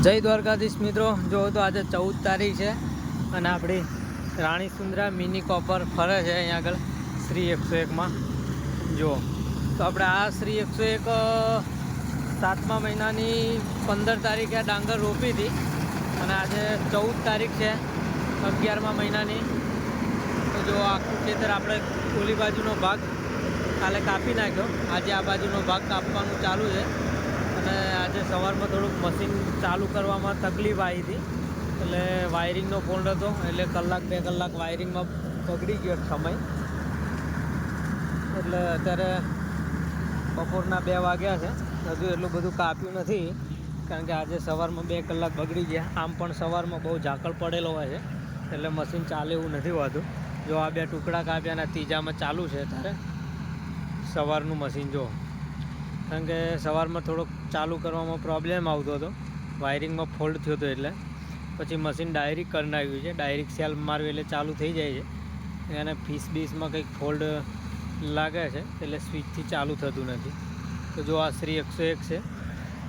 જય દ્વારકાધીશ મિત્રો, જો તો આજે 14 તારીખ છે અને આપણી રાણી સુંદરા મિની કોપર ફરે છે અહીંયા આગળ શ્રી 101માં। જો તો આપણે આ શ્રી 101 7મા મહિનાની 15 તારીખે ડાંગર રોપી હતી અને આજે 14 તારીખ છે 11મા મહિનાની। તો જો આખું ખેતર આપણે ઓલી બાજુનો ભાગ કાલે કાપી નાખ્યો, આજે આ બાજુનો ભાગ કાપવાનું ચાલુ છે। અને આજે સવારમાં થોડુંક મશીન ચાલુ કરવામાં તકલીફ આવી હતી, એટલે વાયરિંગનો ફોલ્ટ હતો, એટલે કલાક 2 કલાક વાયરિંગમાં બગડી ગયો સમય। એટલે અત્યારે બપોરના 2 વાગ્યા છે, હજુ એટલું બધું કાપ્યું નથી કારણ કે આજે સવારમાં 2 કલાક બગડી ગયા। આમ પણ સવારમાં બહુ ઝાકળ પડેલો હોય છે એટલે મશીન ચાલે એવું નથી હોતું। જો આ 2 ટુકડા કાપ્યા અને ત્રીજામાં ચાલુ છે અત્યારે સવારનું મશીન। જો કારણ કે સવારમાં થોડોક ચાલુ કરવામાં પ્રોબ્લેમ આવતો હતો, વાયરિંગમાં ફોલ્ટ થયો હતો, એટલે પછી મશીન ડાયરેક્ટ કરી નાખ્યું છે। ડાયરેક્ટ સેલ મારવી એટલે ચાલુ થઈ જાય છે। અને ફીસ બીસમાં કંઈક ફોલ્ટ લાગે છે એટલે સ્વિચથી ચાલુ થતું નથી। તો જો આ શ્રી 101 છે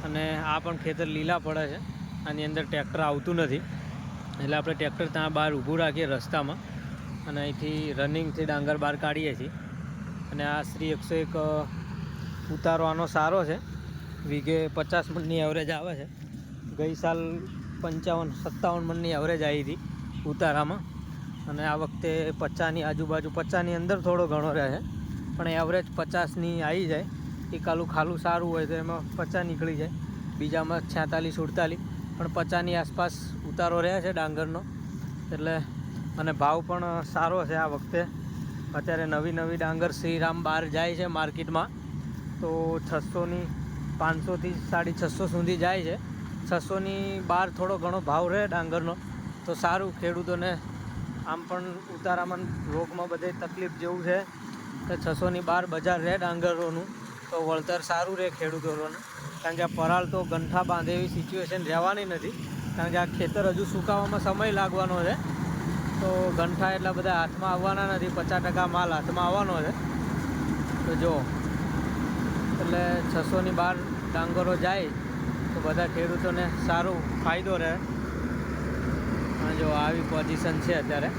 અને આ પણ ખેતર લીલા પડે છે, આની અંદર ટ્રેક્ટર આવતું નથી એટલે આપણે ટ્રેક્ટર ત્યાં બહાર ઊભું રાખીએ રસ્તામાં અને અહીંથી રનિંગથી ડાંગર બહાર કાઢીએ છીએ। અને આ શ્રી 101 ઉતારો આનો સારો છે, વીઘે 50 મણની એવરેજ આવે છે। ગઈ સાલ 55-57 મણની એવરેજ આવી હતી ઉતારામાં અને આ વખતે 50ની આજુબાજુ, 50ની અંદર થોડો ઘણો રહે છે પણ એવરેજ 50ની આવી જાય। એકાલું ખાલું સારું હોય તો એમાં 50 નીકળી જાય, બીજામાં 46-48 પણ 50ની આસપાસ ઉતારો રહે છે ડાંગરનો। એટલે અને ભાવ પણ સારો છે આ વખતે। અત્યારે નવી ડાંગર શ્રીરામ બહાર જાય છે માર્કેટમાં તો 600ની 500થી 650 સુધી જાય છે। 600ની બહાર થોડો ઘણો ભાવ રહે ડાંગરનો તો સારું, ખેડૂતોને આમ પણ ઉતારામાં રોગમાં બધે તકલીફ જેવું છે તો 600ની બહાર બજાર રહે ડાંગરોનું તો વળતર સારું રહે ખેડૂતોને। કારણ કે આ પરાળ તો ગંઠા બાંધે એવી સિચ્યુએશન રહેવાની નથી, કારણ કે આ ખેતર હજુ સુકાવામાં સમય લાગવાનો છે તો ગંઠા એટલા બધા હાથમાં આવવાના નથી, 50% માલ હાથમાં આવવાનો છે। તો જો એટલે 600ની બહાર ડાંગરો જાય તો બધા ખેડૂતોને સારો ફાયદો રહે। અને જો આવી પોઝિશન છે અત્યારે।